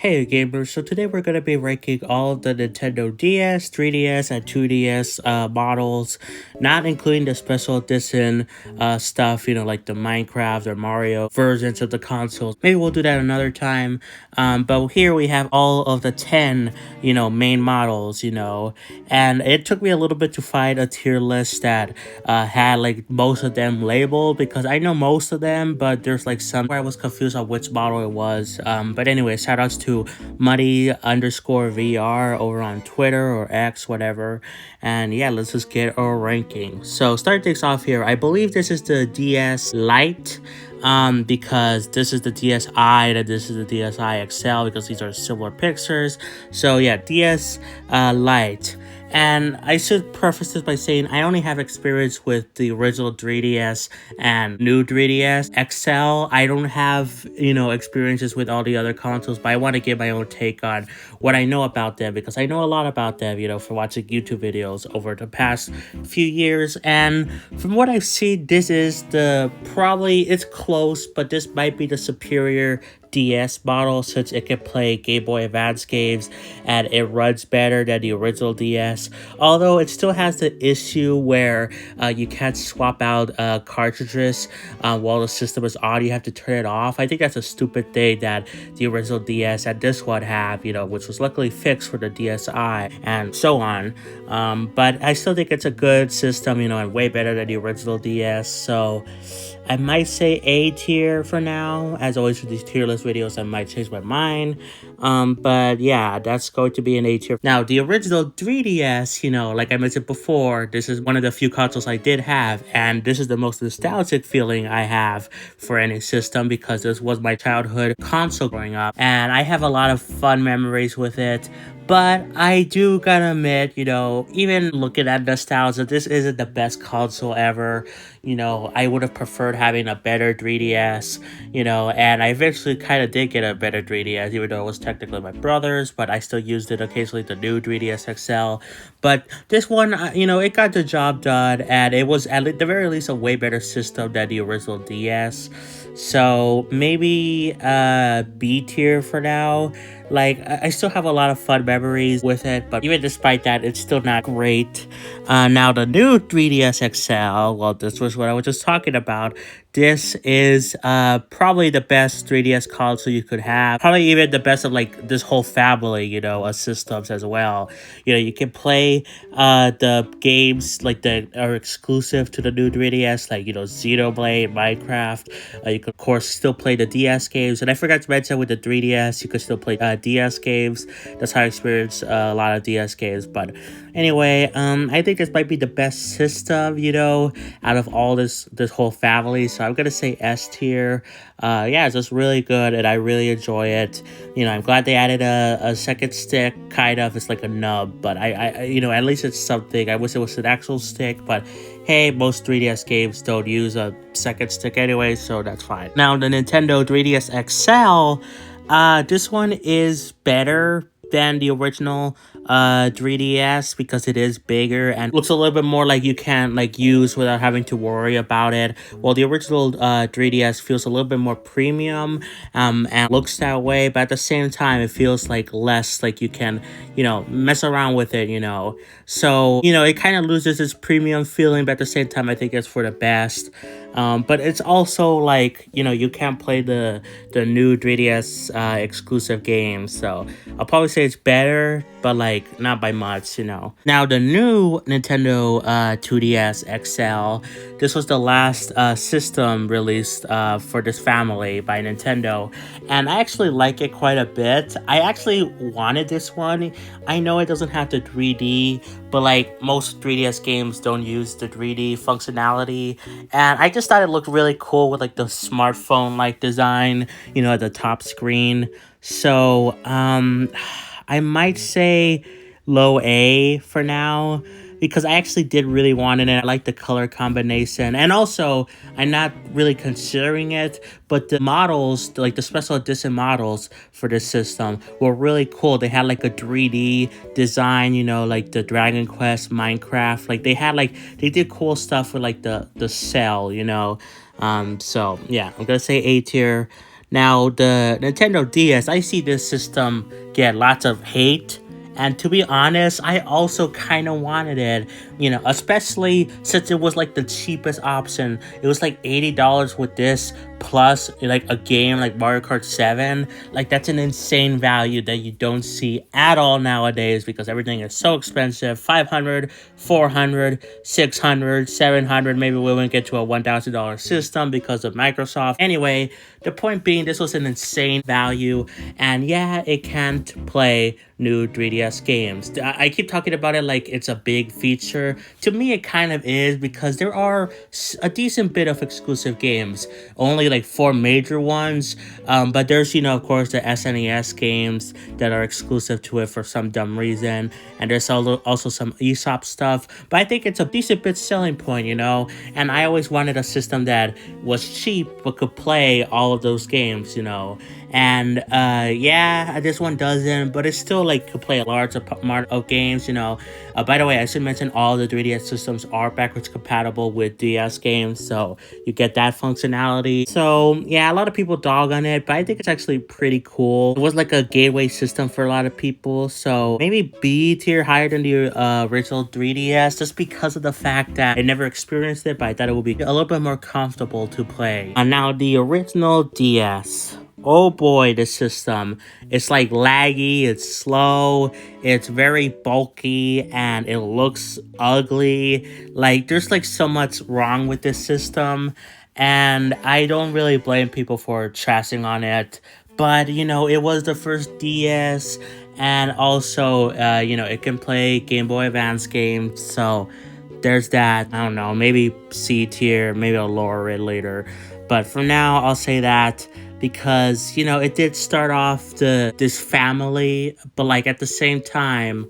Hey gamers, so today we're going to be ranking all of the Nintendo DS, 3DS, and 2DS models, not including the special edition stuff, like the Minecraft or Mario versions of the consoles. Maybe we'll do that another time, but here we have all of the 10, main models, and it took me a little bit to find a tier list that had like most of them labeled, because I know most of them, but there's like some where I was confused on which model it was. But anyway, shout outs to Muddy_VR over on Twitter or X, whatever. And yeah, let's just get our ranking. So start things off here. I believe this is the DS Lite, because this is the DSi and this is the DSi XL, because these are similar pictures. So yeah, DS Lite. And I should preface this by saying I only have experience with the original 3DS and new 3DS XL. I don't have, experiences with all the other consoles, but I want to give my own take on what I know about them, because I know a lot about them, for watching YouTube videos over the past few years. And from what I've seen, this is it's close, but this might be the superior DS model, since it can play Game Boy Advance games and it runs better than the original DS. Although it still has the issue where you can't swap out cartridges while the system is on. You have to turn it off. I think that's a stupid thing that the original DS and this one have, which was luckily fixed for the DSi and so on. But I still think it's a good system, and way better than the original DS. So I might say A tier for now. As always for these tier list videos, I might change my mind. But yeah, that's going to be an A tier. Now, the original 3DS, like I mentioned before, this is one of the few consoles I did have, and this is the most nostalgic feeling I have for any system, because this was my childhood console growing up, and I have a lot of fun memories with it. But I do gotta admit, even looking at nostalgia, this isn't the best console ever. I would have preferred having a better 3DS, and I eventually kind of did get a better 3DS, even though it was technically my brother's, but I still used it occasionally, the new 3DS XL. But this one, it got the job done, and it was at the very least a way better system than the original DS. So maybe B tier for now. Like, I still have a lot of fun memories with it, but even despite that, it's still not great. Now, the new 3DS XL, well, this was what I was just talking about. This is probably the best 3DS console you could have. Probably even the best of like this whole family, of systems as well. You can play the games like that are exclusive to the new 3DS, like Xenoblade, Minecraft. You can of course still play the DS games, and I forgot to mention with the 3DS you could still play DS games. That's how I experienced a lot of DS games. But anyway, I think this might be the best system, out of all this whole family. So I'm gonna say S tier. Yeah, it's just really good, and I really enjoy it. I'm glad they added a second stick. Kind of, it's like a nub, but I at least it's something. I wish it was an actual stick, but hey, most 3DS games don't use a second stick anyway, so that's fine. Now, the Nintendo 3DS XL, this one is better than the original 3DS, because it is bigger and looks a little bit more like you can use without having to worry about it. Well, the original 3DS feels a little bit more premium and looks that way, but at the same time it feels like less like you can mess around with it. So it kind of loses its premium feeling, but at the same time I think it's for the best. But it's also like you can't play the new 3DS exclusive games, so I'll probably say it's better, but not by much. Now, the new Nintendo 2DS XL, this was the last system released for this family by Nintendo, and I actually like it quite a bit. I actually wanted this one. I know it doesn't have the 3D, but most 3DS games don't use the 3D functionality, and I just thought it looked really cool with the smartphone design, at the top screen. So I might say low A for now, because I actually did really want it, and I like the color combination. And also, I'm not really considering it, but the models, the special edition models for this system were really cool. They had a 3D design, the Dragon Quest, Minecraft. They did cool stuff with the cell, So yeah, I'm gonna say A tier. Now, the Nintendo DS, I see this system get lots of hate. And to be honest, I also kind of wanted it, especially since it was like the cheapest option. It was like $80 with this plus like a game like Mario Kart 7. Like that's an insane value that you don't see at all nowadays because everything is so expensive. 500, 400, 600, 700. Maybe we won't get to a $1,000 system because of Microsoft. Anyway, the point being, this was an insane value, and yeah, it can't play new 3DS games. I keep talking about it like it's a big feature. To me, it kind of is because there are a decent bit of exclusive games, only like 4 major ones. But there's, of course, the SNES games that are exclusive to it for some dumb reason, and there's also some ESOP stuff. But I think it's a decent bit selling point, and I always wanted a system that was cheap but could play all of those games, and yeah, this one doesn't, but it's still like could play a large amount of games, by the way, I should mention all the 3DS systems are backwards compatible with DS games, so you get that functionality. So yeah, a lot of people dog on it, but I think it's actually pretty cool. It was like a gateway system for a lot of people, so maybe B tier, higher than the original 3DS, just because of the fact that I never experienced it, but I thought it would be a little bit more comfortable to play. And now the original DS. Oh boy, this system. It's like laggy, it's slow, it's very bulky, and it looks ugly. Like, there's like so much wrong with this system, and I don't really blame people for trashing on it. But, it was the first DS, and also, it can play Game Boy Advance games, so there's that. I don't know, maybe C tier, maybe I'll lower it later. But for now, I'll say that because, it did start off this family, but like at the same time,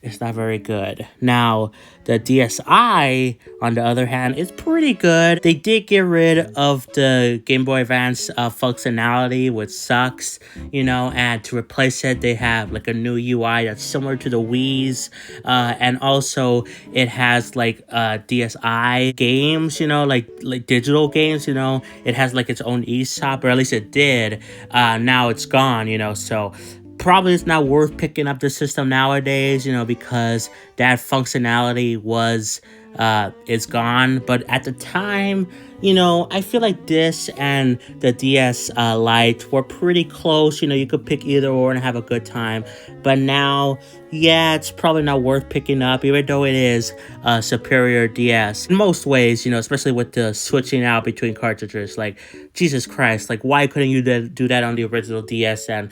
it's not very good. Now, the DSi, on the other hand, is pretty good. They did get rid of the Game Boy Advance functionality, which sucks, and to replace it, they have like a new UI that's similar to the Wii's, and also it has like DSi games, like digital games, it has like its own eShop, or at least it did. Now it's gone, so probably it's not worth picking up the system nowadays, because that functionality is gone. But at the time, I feel like this and the DS Lite were pretty close. You could pick either or and have a good time. But now, yeah, it's probably not worth picking up, even though it is a superior DS in most ways, especially with the switching out between cartridges. Like, Jesus Christ, like, why couldn't you do that on the original DS and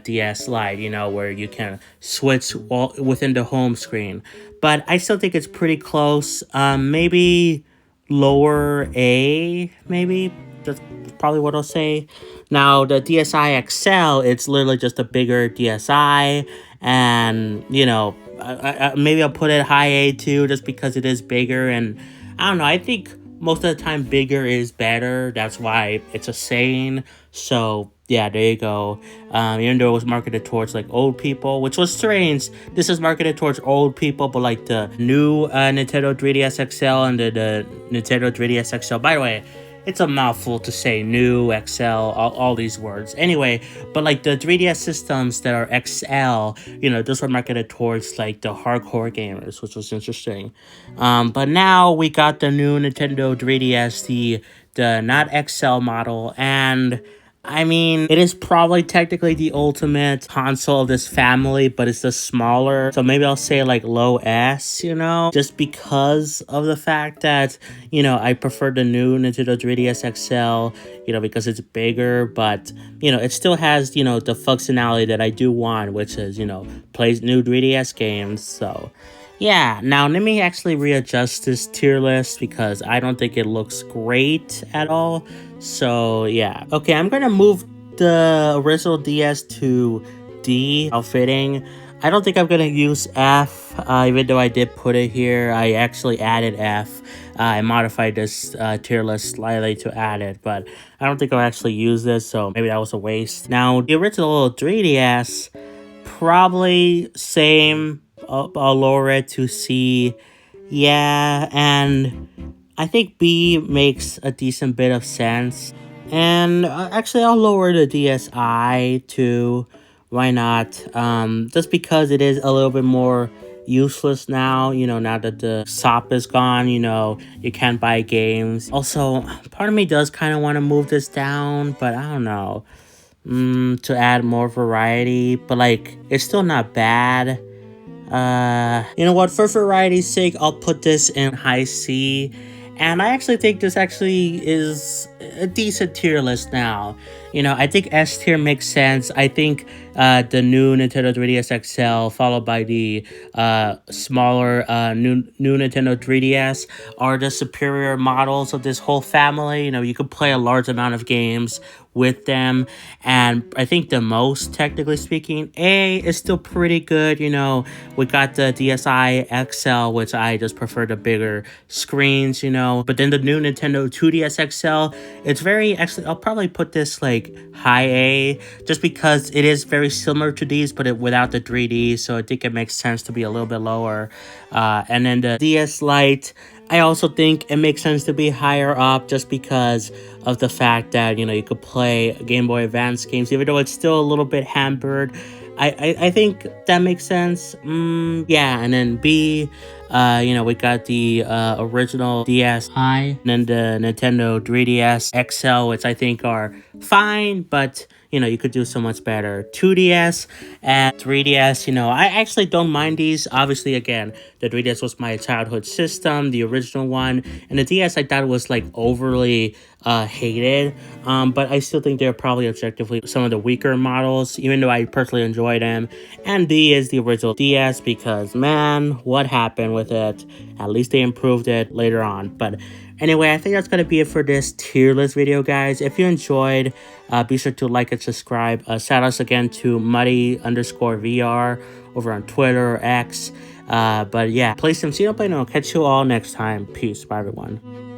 DS Lite, where you can switch within the home screen? But I still think it's pretty close. Maybe lower A, maybe. That's probably what I'll say. Now, the DSi XL, it's literally just a bigger DSi. And, maybe I'll put it high A too, just because it is bigger. And I don't know, I think most of the time bigger is better. That's why it's a saying. So yeah, there you go. Even though it was marketed towards like old people, which was strange. This is marketed towards old people, but like the new Nintendo 3DS XL and the Nintendo 3DS XL. By the way, it's a mouthful to say new, XL, all these words. Anyway, but like the 3DS systems that are XL, those were marketed towards like the hardcore gamers, which was interesting. But now we got the new Nintendo 3DS, the not XL model, and I mean, it is probably technically the ultimate console of this family, but it's the smaller. So maybe I'll say like low S, just because of the fact that, I prefer the new Nintendo 3DS XL, because it's bigger, but, it still has, the functionality that I do want, which is, plays new 3DS games. So yeah, now let me actually readjust this tier list because I don't think it looks great at all. So yeah, okay, I'm gonna move the original DS to D, outfitting. I don't think I'm gonna use F, even though I did put it here. I actually added F. I modified this tier list slightly to add it, but I don't think I'll actually use this, so maybe that was a waste. Now, the original 3DS, probably same. I'll lower it to C. Yeah, and I think B makes a decent bit of sense. And actually, I'll lower the DSi too. Why not? Just because it is a little bit more useless now, now that the SOP is gone, you can't buy games. Also, part of me does kind of want to move this down, but I don't know. To add more variety, but like, it's still not bad. You know what? For variety's sake, I'll put this in high C. And I actually think this actually is a decent tier list now. I think S tier makes sense. I think the new Nintendo 3DS XL, followed by the smaller new Nintendo 3DS, are the superior models of this whole family. You could play a large amount of games with them, and I think the most, technically speaking, A is still pretty good. We got the DSi XL, which I just prefer the bigger screens, but then the new Nintendo 2DS XL, it's very, actually, I'll probably put this like high A, just because it is very similar to these, but without the 3D, so I think it makes sense to be a little bit lower. And then the DS Lite, I also think it makes sense to be higher up, just because of the fact that, you could play Game Boy Advance games, even though it's still a little bit hampered. I think that makes sense. Yeah, and then B, we got the original DSi, and then the Nintendo 3DS XL, which I think are fine, but you could do so much better. 2DS and 3DS, I actually don't mind these. Obviously, again, the 3DS was my childhood system, the original one, and the DS I thought was like overly hated. But I still think they're probably objectively some of the weaker models, even though I personally enjoy them. And B is the original DS, because man, what happened with it? At least they improved it later on. But anyway, I think that's gonna be it for this tier list video, guys. If you enjoyed, be sure to like and subscribe. Shout outs again to Muddy_VR over on Twitter or X. But yeah, play some Xenoblade, and I'll catch you all next time. Peace. Bye, everyone.